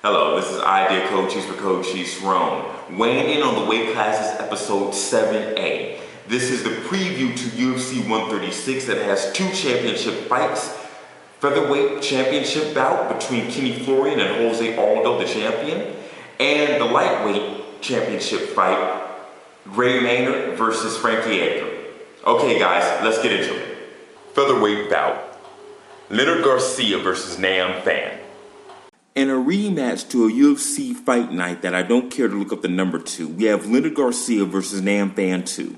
Hello, this is Cochise for Cochise Rome, weighing in on the weight classes episode 7A. This is the preview to UFC 136 that has two championship fights. Featherweight championship bout between Kenny Florian and Jose Aldo, the champion, and the lightweight championship fight, Maynard versus Frankie Edgar. Okay guys, let's get into it. Featherweight bout, Leonard Garcia versus Nam Phan. In a rematch to a UFC fight night that I don't care to look up the number to, we have Leonard Garcia versus Nam Phan 2.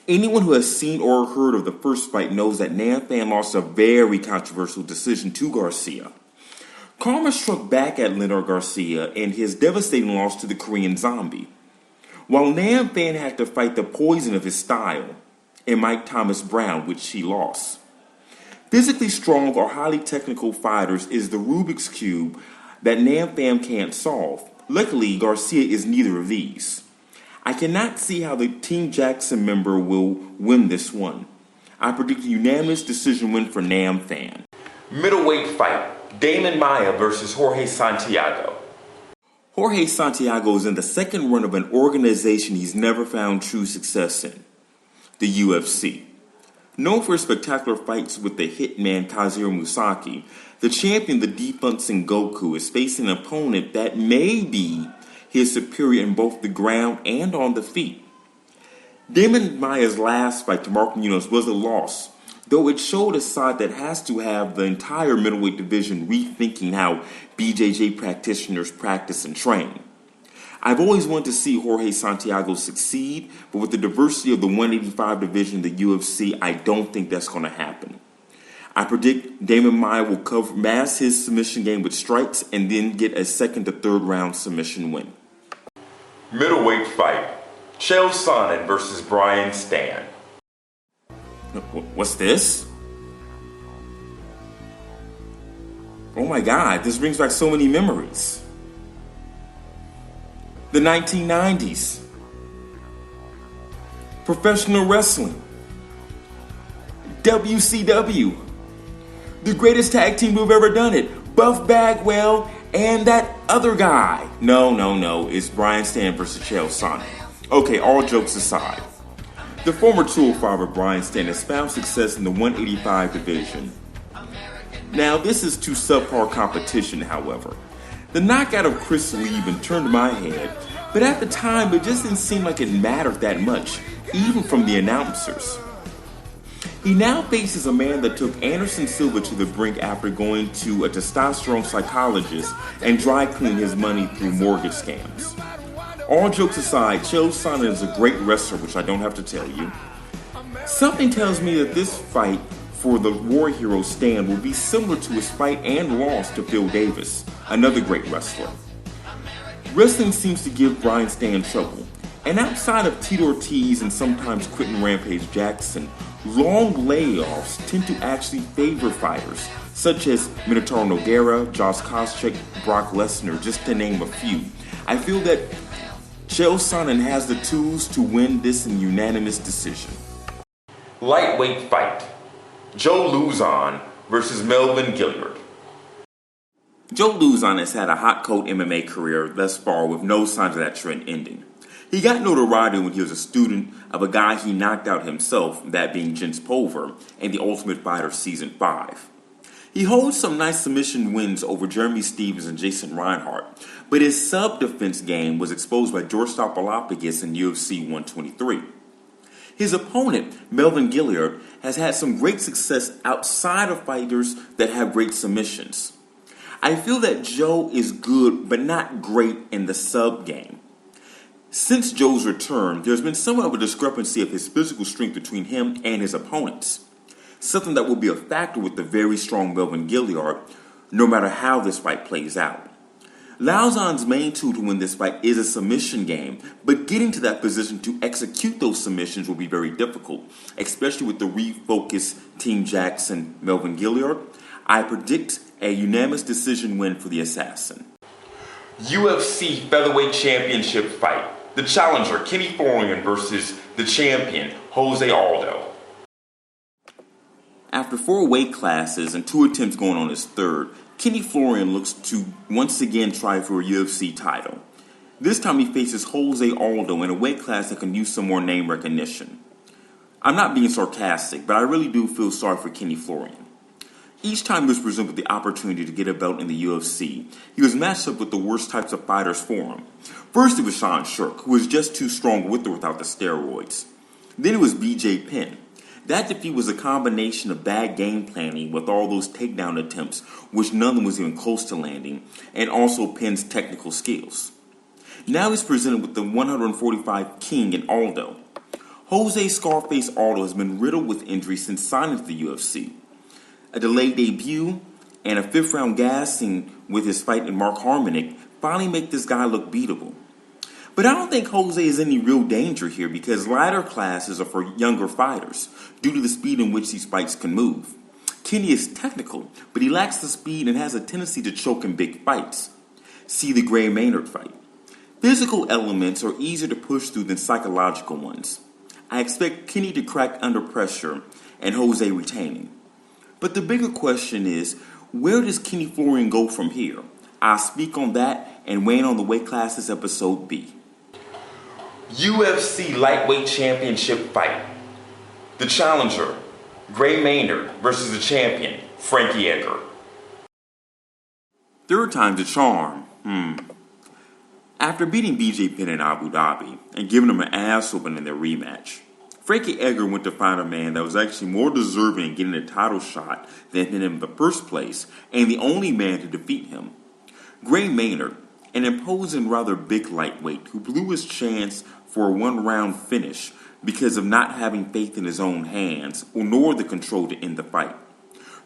Anyone who has seen or heard of the first fight knows that Nam Phan lost a very controversial decision to Garcia. Karma struck back at Leonard Garcia in his devastating loss to the Korean Zombie. While Nam Phan had to fight the poison of his style and Mike Thomas Brown, which he lost. Physically strong or highly technical fighters is the Rubik's Cube that Nam Phan can't solve. Luckily, Garcia is neither of these. I cannot see how the Team Jackson member will win this one. I predict a unanimous decision win for Nam Phan. Middleweight fight, Damian Maia versus Jorge Santiago. Jorge Santiago is in the second run of an organization he's never found true success in, the UFC. Known for his spectacular fights with the hitman Kazuro Musaki, the champion, the defunct Sengoku, is facing an opponent that may be his superior in both the ground and on the feet. Damian Maia's last fight to Mark Munoz was a loss, though it showed a side that has to have the entire middleweight division rethinking how BJJ practitioners practice and train. I've always wanted to see Jorge Santiago succeed, but with the diversity of the 185 division in the UFC, I don't think that's going to happen. I predict Damian Maia will mask his submission game with strikes and then get a second to third round submission win. Middleweight fight, Chael Sonnen versus Brian Stann. What's this? Oh my God, this brings back so many memories. The 1990s. Professional wrestling. WCW. The greatest tag team to have ever done it. Buff Bagwell and that other guy. No. It's Brian Stann versus Chael Sonnen. Okay, all jokes aside. The former 205 Brian Stann has found success in the 185 division. Now, this is to subpar competition, however. The knockout of Chris Lieben turned my head, but at the time it just didn't seem like it mattered that much, even from the announcers. He now faces a man that took Anderson Silva to the brink after going to a testosterone psychologist and dry cleaning his money through mortgage scams. All jokes aside, Chael Sonnen is a great wrestler, which I don't have to tell you. Something tells me that this fight for the War Hero stand will be similar to his fight and loss to Phil Davis, another great wrestler. Wrestling seems to give Brian Stann trouble, and outside of Tito Ortiz and sometimes Quentin Rampage Jackson, long layoffs tend to actually favor fighters, such as Minotauro Nogueira, Josh Koscheck, Brock Lesnar, just to name a few. I feel that Chael Sonnen has the tools to win this in unanimous decision. Lightweight fight, Joe Luzon versus Melvin Gilliard. Joe Luzon has had a hot coat MMA career thus far with no signs of that trend ending. He got notoriety when he was a student of a guy he knocked out himself, that being Jens Pulver, in The Ultimate Fighter Season 5. He holds some nice submission wins over Jeremy Stevens and Jason Reinhart, but his sub-defense game was exposed by George Stopolopoulos in UFC 123. His opponent, Melvin Gilliard, has had some great success outside of fighters that have great submissions. I feel that Joe is good but not great in the sub game. Since Joe's return, there's been somewhat of a discrepancy of his physical strength between him and his opponents, something that will be a factor with the very strong Melvin Gilliard, no matter how this fight plays out. Lauzon's main tool to win this fight is a submission game, but getting to that position to execute those submissions will be very difficult, especially with the refocused Team Jackson Melvin Gilliard. I predict a unanimous decision win for the assassin. UFC Featherweight Championship fight. The challenger, Kenny Florian versus the champion, Jose Aldo. After 4 weight classes and 2 attempts going on his third, Kenny Florian looks to once again try for a UFC title. This time he faces Jose Aldo in a weight class that can use some more name recognition. I'm not being sarcastic, but I really do feel sorry for Kenny Florian. Each time he was presented with the opportunity to get a belt in the UFC, he was matched up with the worst types of fighters for him. First it was Sean Shirk, who was just too strong with or without the steroids. Then it was BJ Penn. That defeat was a combination of bad game planning with all those takedown attempts, which none of them was even close to landing, and also Penn's technical skills. Now he's presented with the 145 King in Aldo. Jose Scarface Aldo has been riddled with injuries since signing to the UFC. A delayed debut and a fifth-round gassing with his fight in Mark Harmonic finally make this guy look beatable. But I don't think Jose is any real danger here because lighter classes are for younger fighters due to the speed in which these fights can move. Kenny is technical, but he lacks the speed and has a tendency to choke in big fights. See the Gray Maynard fight. Physical elements are easier to push through than psychological ones. I expect Kenny to crack under pressure and Jose retaining. But the bigger question is, where does Kenny Florian go from here? I'll speak on that and weigh in on the weight classes episode B. UFC Lightweight Championship fight. The challenger, Gray Maynard versus the champion, Frankie Edgar. Third time's a charm. After beating BJ Penn in Abu Dhabi and giving him an ass whooping in their rematch, Frankie Edgar went to find a man that was actually more deserving of getting a title shot than him in the first place, and the only man to defeat him. Gray Maynard, an imposing, rather big lightweight who blew his chance for a one-round finish because of not having faith in his own hands or nor the control to end the fight.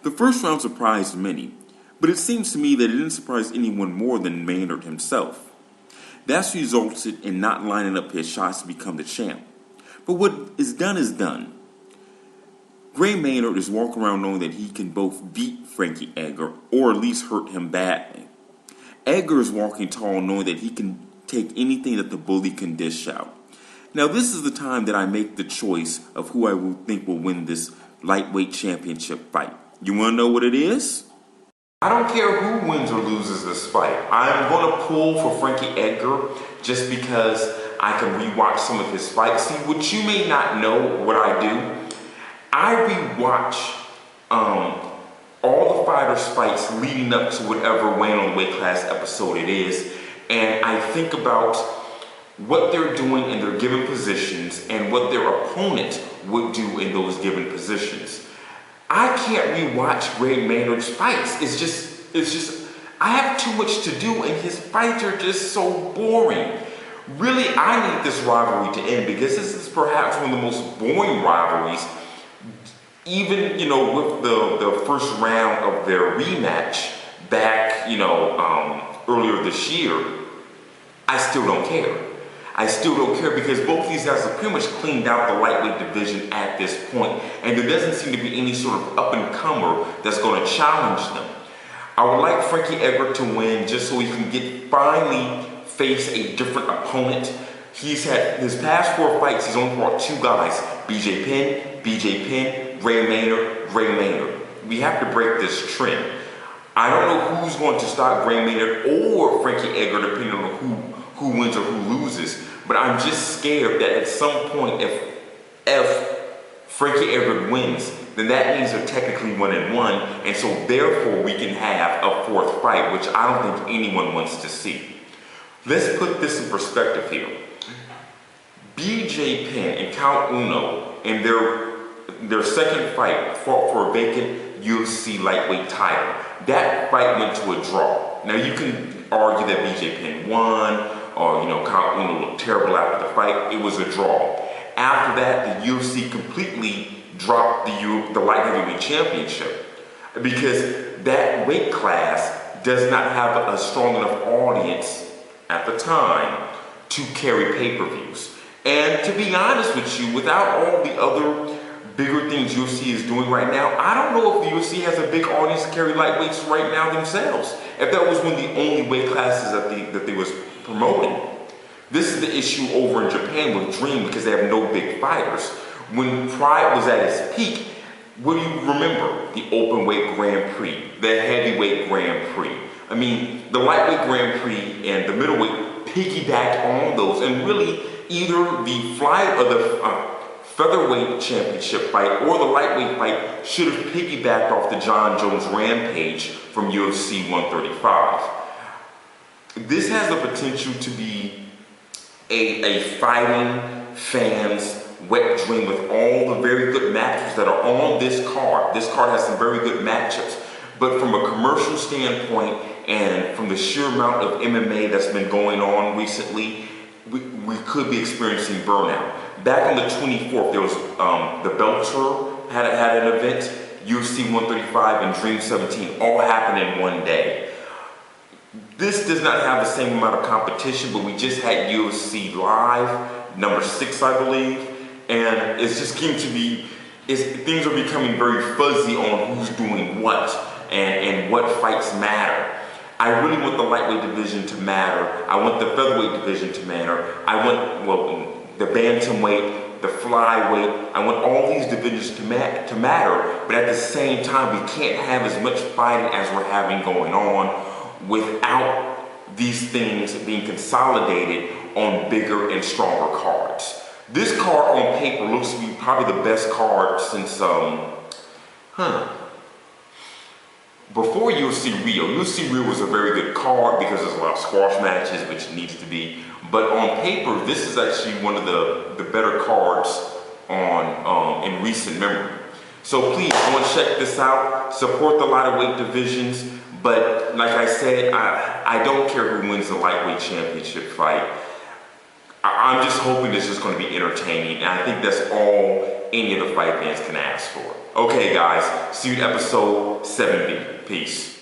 The first round surprised many, but it seems to me that it didn't surprise anyone more than Maynard himself. That's resulted in not lining up his shots to become the champ. But what is done is done. Gray Maynard is walking around knowing that he can both beat Frankie Edgar or at least hurt him badly. Edgar is walking tall knowing that he can take anything that the bully can dish out. Now this is the time that I make the choice of who I will think will win this lightweight championship fight. You want to know what it is? I don't care who wins or loses this fight. I'm going to pull for Frankie Edgar just because I can rewatch some of his fights. See, what you may not know what I do, I rewatch all the fighters' fights leading up to whatever weighing on the weight class episode it is, and I think about what they're doing in their given positions and what their opponent would do in those given positions. I can't rewatch Gray Maynard's fights. It's just, I have too much to do and his fights are just so boring. Really, I need this rivalry to end because this is perhaps one of the most boring rivalries. Even, with the first round of their rematch back, earlier this year, I still don't care. I still don't care because both these guys have pretty much cleaned out the lightweight division at this point, and there doesn't seem to be any sort of up-and-comer that's going to challenge them. I would like Frankie Edgar to win just so he can finally face a different opponent. He's had his past 4 fights, he's only fought 2 guys, BJ Penn, Gray Maynard. We have to break this trend. I don't know who's going to stop Gray Maynard or Frankie Edgar depending on who wins or who loses, but I'm just scared that at some point if Frankie Edgar wins, then that means they're technically 1-1, and so therefore we can have a 4th fight, which I don't think anyone wants to see. Let's put this in perspective here. BJ Penn and Count Uno in their second fight fought for a vacant UFC lightweight title. That fight went to a draw. Now you can argue that BJ Penn won, or Count Uno looked terrible after the fight. It was a draw. After that, the UFC completely dropped the light heavyweight championship because that weight class does not have a strong enough audience at the time to carry pay-per-views. And to be honest with you, without all the other bigger things UFC is doing right now, I don't know if the UFC has a big audience to carry lightweights right now themselves. If that was one of the only weight classes that they was promoting. This is the issue over in Japan with Dream because they have no big fighters. When Pride was at its peak, What do you remember? The open weight Grand Prix, the heavyweight Grand Prix. I mean, the lightweight Grand Prix and the middleweight piggybacked on those, and really either the featherweight championship fight or the lightweight fight should have piggybacked off the John Jones Rampage from UFC 135. This has the potential to be a fighting fans' wet dream with all the very good matches that are on this card. This card has some very good matchups, but from a commercial standpoint and from the sheer amount of MMA that's been going on recently, we could be experiencing burnout. Back on the 24th, there was the Belcher had an event, UFC 135 and Dream 17 all happened in one day. This does not have the same amount of competition, but we just had UFC Live, number 6, I believe, and it's just getting to be, things are becoming very fuzzy on who's doing what and what fights matter. I really want the lightweight division to matter. I want the featherweight division to matter. I want, well, the bantamweight, the flyweight. I want all these divisions to matter, but at the same time, we can't have as much fighting as we're having going on without these things being consolidated on bigger and stronger cards. This card on paper looks to be probably the best card since, before UFC Rio. UFC Rio was a very good card because there's a lot of squash matches, which needs to be. But on paper, this is actually one of the better cards on in recent memory. So please go and check this out. Support the lighter weight divisions. But like I said, I don't care who wins the lightweight championship fight. I'm just hoping it's just going to be entertaining. And I think that's all any of the fight fans can ask for. Okay, guys. See you in episode 70. Peace.